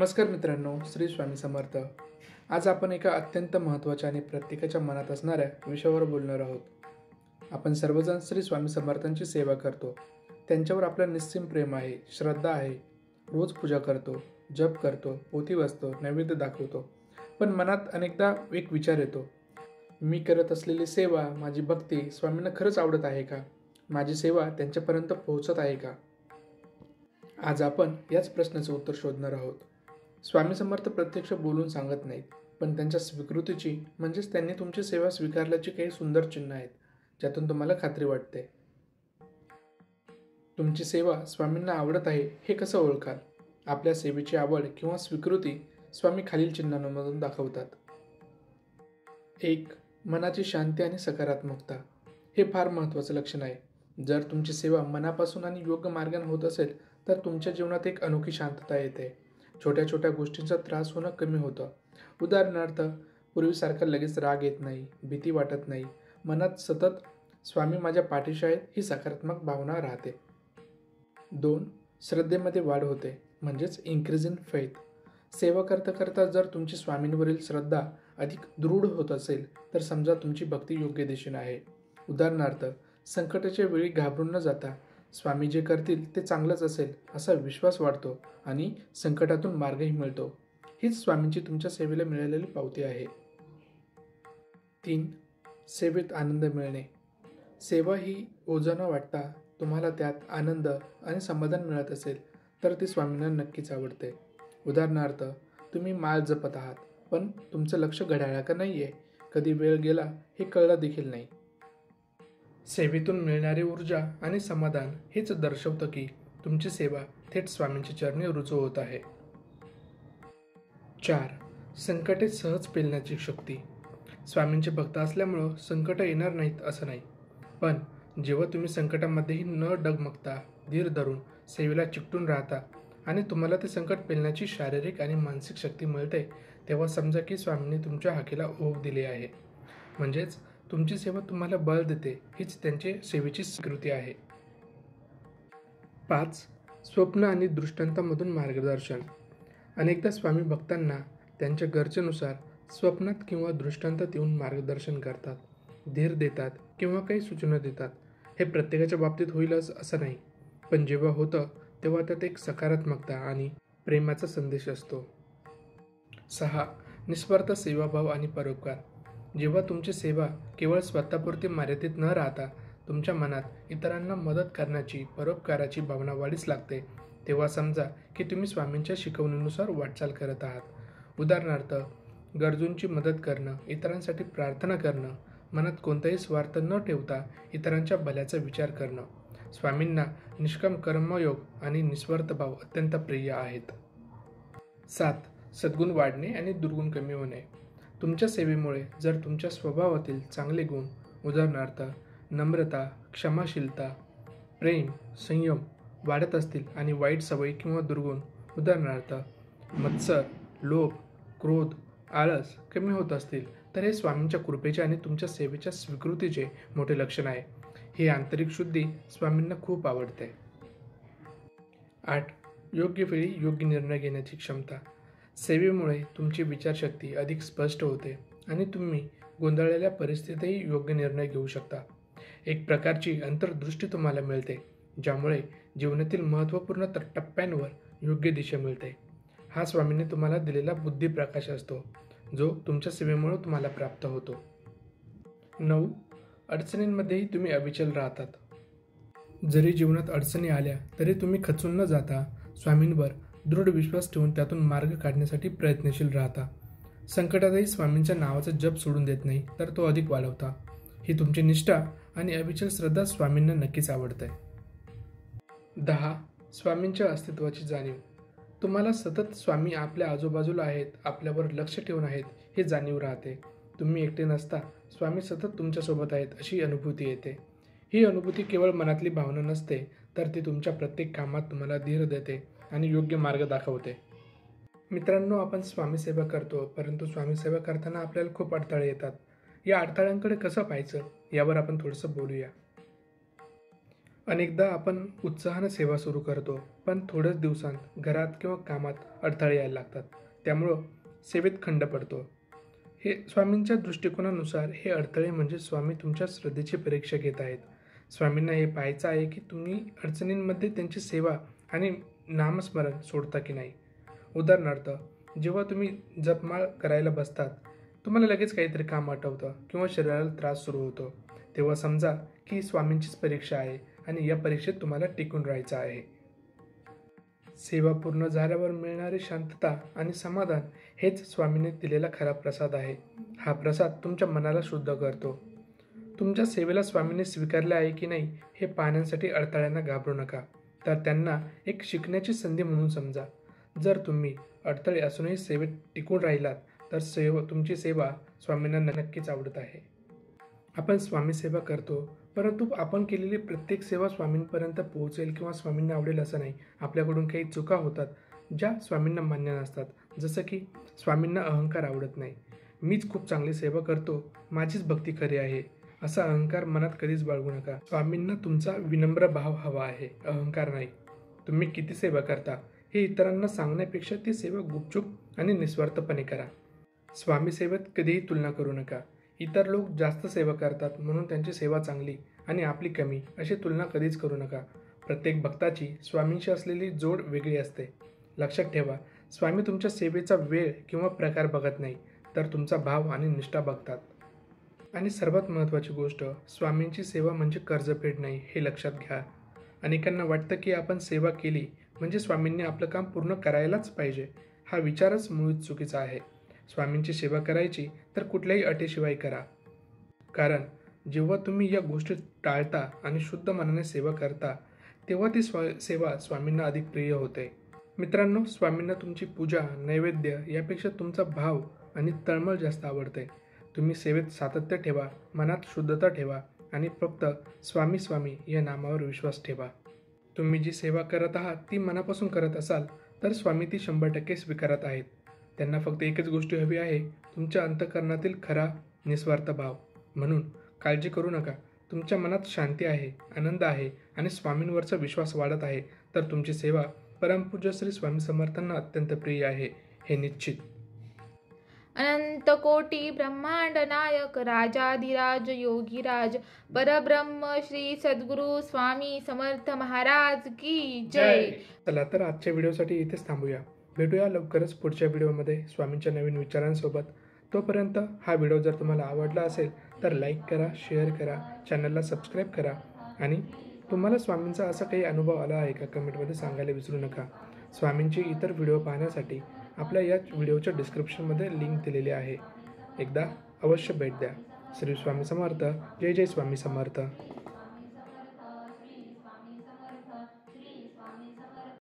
नमस्कार मित्रांनो, श्री स्वामी समर्थ। आज आपण एका अत्यंत महत्त्वाच्या आणि प्रत्येकाच्या मनात असणाऱ्या विषयावर बोलणार आहोत। आपण सर्वजण श्री स्वामी समर्थांची सेवा करतो, त्यांच्यावर आपलं निस्सीम प्रेम आहे, श्रद्धा आहे, रोज पूजा करतो, जप करतो, पोथी वाचतो, नैवेद्य दाखवतो। पण मनात अनेकदा एक विचार येतो, मी करत असलेली सेवा, माझी भक्ती स्वामींना खरंच आवडत आहे का? माझी सेवा त्यांच्यापर्यंत पोहोचत आहे का? आज आपण याच प्रश्नाचं उत्तर शोधणार आहोत। स्वामी समर्थ प्रत्यक्ष बोलून सांगत नाहीत, पण त्यांच्या स्वीकृतीची म्हणजेच त्यांनी तुमची सेवा स्वीकारल्याची काही सुंदर चिन्ह आहेत, ज्यातून तुम्हाला खात्री वाटते। तुमची सेवा स्वामींना आवडत आहे हे कसं ओळखाल? आपल्या सेवेची आवड किंवा स्वीकृती स्वामी खालील चिन्हांमधून दाखवतात। 1. मनाची शांती आणि सकारात्मकता। हे फार महत्त्वाचं लक्षण आहे। जर तुमची सेवा मनापासून आणि योग्य मार्गाने होत असेल तर तुमच्या जीवनात एक अनोखी शांतता येते। छोट्या छोट्या गोष्टींचा त्रास होणं कमी होतं। उदाहरणार्थ, पूर्वीसारखा लगेच राग येत नाही, भीती वाटत नाही, मनात सतत स्वामी माझ्या पाठीशी आहेत ही सकारात्मक भावना राहते। 2. श्रद्धेमध्ये वाढ होते, म्हणजेच इन्क्रीज इन फेथ। सेवा करता करता जर तुमची स्वामींवरील श्रद्धा अधिक दृढ होत असेल तर समजा तुमची भक्ती योग्य दिशेने आहे। उदाहरणार्थ, संकटाच्या वेळी घाबरून न जाता स्वामी जे करतील ते चांगलंच असेल असा विश्वास वाढतो आणि संकटातून मार्गही मिळतो। हीच स्वामींची तुमच्या सेवेला मिळालेली पावती आहे। 3. सेवेत आनंद मिळणे। सेवा ही ओझं न वाटता तुम्हाला त्यात आनंद आणि समाधान मिळत असेल तर ती स्वामींना नक्कीच आवडते। उदाहरणार्थ, तुम्ही माळ जपत आहात, पण तुमचं लक्ष घड्याळाकडे नाही आहे, कधी वेळ गेला हे कळलं देखील नाही। सेवेतून मिळणारी ऊर्जा आणि समाधान हेच दर्शवतं की तुमची सेवा थेट स्वामींच्या चरणी रुजू होत आहे। 4. संकटे सहज पेलण्याची शक्ती। स्वामींचे भक्त असल्यामुळं संकट येणार नाहीत असं नाही, पण जेव्हा तुम्ही संकटामध्येही न डगमगता धीर धरून सेवेला चिकटून राहता आणि तुम्हाला ते संकट पेलण्याची शारीरिक आणि मानसिक शक्ती मिळते, तेव्हा समजा की स्वामींनी तुमच्या हाकेला ओघ दिली आहे। म्हणजेच तुमची सेवा तुम्हाला बळ देते, हीच त्यांची सेवेची स्वीकृती आहे। 5. स्वप्न आणि दृष्टांतामधून मार्गदर्शन। अनेकदा स्वामी भक्तांना त्यांच्या गरजेनुसार स्वप्नात किंवा दृष्टांतात येऊन मार्गदर्शन करतात, धीर देतात किंवा काही सूचना देतात। हे प्रत्येकाच्या बाबतीत होईलच असं नाही, पण जेव्हा होतं तेव्हा त्यात एक सकारात्मकता आणि प्रेमाचा संदेश असतो। 6. निस्वार्थ सेवाभाव आणि परोपकार। जेव्हा तुमची सेवा केवळ स्वतःपुरती मर्यादित न राहता तुमच्या मनात इतरांना मदत करण्याची, परोपकाराची भावना वाढीस लागते, तेव्हा समजा की तुम्ही स्वामींच्या शिकवणीनुसार वाटचाल करत आहात। उदाहरणार्थ, गरजूंची मदत करणं, इतरांसाठी प्रार्थना करणं, मनात कोणताही स्वार्थ न ठेवता इतरांच्या भल्याचा विचार करणं। स्वामींना निष्काम कर्मयोग आणि निस्वार्थ भाव अत्यंत प्रिय आहेत। 7. सद्गुण वाढणे आणि दुर्गुण कमी होणे। तुमच्या सेवेमुळे जर तुमच्या स्वभावातील चांगले गुण, उदाहरणार्थ नम्रता, क्षमाशीलता, प्रेम, संयम वाढत असतील आणि वाईट सवयी किंवा दुर्गुण, उदाहरणार्थ मत्सर, लोभ, क्रोध, आळस कमी होत असतील, तर हे स्वामींच्या कृपेचे आणि तुमच्या सेवेच्या स्वीकृतीचे मोठे लक्षण आहे। ही आंतरिक शुद्धी स्वामींना खूप आवडते। 8. योग्य वेळी योग्य निर्णय घेण्याची क्षमता। सेवेमुळे तुमची विचारशक्ती अधिक स्पष्ट होते आणि तुम्ही गोंधळलेल्या परिस्थितीतही योग्य निर्णय घेऊ शकता। एक प्रकारची अंतर्दृष्टी तुम्हाला मिळते, ज्यामुळे जीवनातील महत्त्वपूर्ण टप्प्यांवर योग्य दिशा मिळते। हा स्वामींनी तुम्हाला दिलेला बुद्धिप्रकाश असतो, जो तुमच्या सेवेमुळे तुम्हाला प्राप्त होतो। 9. अडचणींमध्येही तुम्ही अविचल राहतात। जरी जीवनात अडचणी आल्या तरी तुम्ही खचून न जाता स्वामींवर दृढ विश्वास ठेवून त्यातून मार्ग काढण्यासाठी प्रयत्नशील राहता। संकटातही स्वामींच्या नावाचा जप सोडून देत नाही, तर तो अधिक वाढवता। ही तुमची निष्ठा आणि अविचल श्रद्धा स्वामींना नक्कीच आवडते। 10. स्वामींच्या अस्तित्वाची जाणीव। तुम्हाला सतत स्वामी आपल्या आजूबाजूला आहेत, आपल्यावर लक्ष ठेवून आहेत हे जाणीव राहते। तुम्ही एकटे नसता, स्वामी सतत तुमच्यासोबत आहेत अशी अनुभूती येते। ही अनुभूती केवळ मनातली भावना नसते, तर ती तुमच्या प्रत्येक कामात तुम्हाला धीर देते आणि योग्य मार्ग दाखवते। मित्रांनो, आपण स्वामी सेवा करतो, परंतु स्वामी सेवा करताना आपल्याला खूप अडथळे येतात। या अडथळ्यांकडे कसं पाहायचं यावर आपण थोडंसं बोलूया। अनेकदा आपण उत्साहानं सेवा सुरू करतो, पण थोड्याच दिवसांत घरात किंवा कामात अडथळे यायला लागतात. त्यामुळं सेवेत खंड पडतो. हे स्वामींच्या दृष्टिकोनानुसार हे अडथळे म्हणजे स्वामी तुमच्या श्रद्धेची परीक्षा घेत आहेत. स्वामींना हे पाहायचं आहे की तुम्ही अडचणींमध्ये त्यांची सेवा आणि नामस्मरण सोडता की नाही. उदाहरणार्थ, जेव्हा तुम्ही जपमाळ करायला बसतात, तुम्हाला लगेच काहीतरी काम आठवतं किंवा शरीराला त्रास सुरू होतो, तेव्हा समजा की स्वामींचीच परीक्षा आहे आणि या परीक्षेत तुम्हाला टिकून राहायचं आहे. सेवा पूर्ण झाल्यावर मिळणारी शांतता आणि समाधान हेच स्वामींनी दिलेला खरा प्रसाद आहे. हा प्रसाद तुमच्या मनाला शुद्ध करतो. तुमच्या सेवेला स्वामींनी स्वीकारले आहे की नाही हे पाहण्यासाठी अडथळ्यांना घाबरू नका, तर त्यांना एक शिकण्याची संधी म्हणून समजा. जर तुम्ही अडथळे असूनही सेवेत टिकून राहिलात तर तुमची सेवा स्वामींना नक्कीच आवडत आहे. आपण स्वामी सेवा करतो, परंतु आपण केलेली प्रत्येक सेवा स्वामींपर्यंत पोहोचेल किंवा स्वामींना आवडेल असं नाही. आपल्याकडून काही चुका होतात ज्या स्वामींना मान्य नसतात. जसं की स्वामींना अहंकार आवडत नाही. मीच खूप चांगली सेवा करतो, माझीच भक्ती खरी आहे, असा अहंकार मनात कधीच बाळगू नका. स्वामींना तुमचा विनम्र भाव हवा आहे, अहंकार नाही. तुम्ही किती सेवा करता हे इतरांना सांगण्यापेक्षा ती सेवा गुपचूप आणि निस्वार्थपणे करा. स्वामी सेवेत कधीही तुलना करू नका. इतर लोक जास्त सेवा करतात म्हणून त्यांची सेवा चांगली आणि आपली कमी अशी तुलना कधीच करू नका. प्रत्येक भक्ताची स्वामींशी असलेली जोड वेगळी असते. लक्षात ठेवा, स्वामी तुमच्या सेवेचा वेळ किंवा प्रकार बघत नाही, तर तुमचा भाव आणि निष्ठा बघतात. आणि सर्वात महत्त्वाची गोष्ट, स्वामींची सेवा म्हणजे कर्जफेड नाही, हे लक्षात घ्या. अनेकांना वाटतं की आपण सेवा केली म्हणजे स्वामींनी आपलं काम पूर्ण करायलाच पाहिजे. हा विचारच मुळीच चुकीचा आहे. स्वामींची सेवा करायची तर कुठल्याही अटीशिवाय करा. कारण जेव्हा तुम्ही या गोष्टी टाळता आणि शुद्ध मनाने सेवा करता, तेव्हा ती सेवा स्वामींना अधिक प्रिय होते. मित्रांनो, स्वामींना तुमची पूजा, नैवेद्य यापेक्षा तुमचा भाव आणि तळमळ जास्त आवडते. तुम्ही सेवेत सातत्य ठेवा, मनात शुद्धता ठेवा आणि फक्त स्वामी स्वामी या नामावर विश्वास ठेवा. तुम्ही जी सेवा करत आहात ती मनापासून करत असाल तर स्वामी ती 100% स्वीकारत आहेत. त्यांना फक्त एकच गोष्ट हवी आहे, तुमच्या अंतःकरणातील खरा निस्वार्थ भाव. म्हणून काळजी करू नका. तुमच्या मनात शांती आहे, आनंद आहे आणि स्वामींवरचा विश्वास वाढत आहे, तर तुमची सेवा परमपूज्य श्री स्वामी समर्थांना अत्यंत प्रिय आहे, हे निश्चित. अनंत कोटी ब्रह्मांड नायक राजाधिराज योगीराज परब्रह्म श्री सद्गुरु स्वामी समर्थ महाराज की जय. चला तर आजच्या व्हिडिओसाठी इथेच थांबूया. भेटूया लवकरच पुढच्या व्हिडिओमध्ये स्वामींच्या नवीन विचारांसोबत. तोपर्यंत हा व्हिडिओ जर तुम्हाला आवडला असेल तर लाईक करा, शेअर करा, चॅनलला सबस्क्राईब करा आणि तुम्हाला स्वामींचा असा काही अनुभव आला आहे का कमेंटमध्ये सांगायला विसरू नका. स्वामींचे इतर व्हिडिओ पाहण्यासाठी आपल्या या व्हिडिओच्या डिस्क्रिप्शनमध्ये लिंक दिलेली आहे. एकदा अवश्य भेट द्या. श्री स्वामी समर्थ. जय जय स्वामी समर्थ.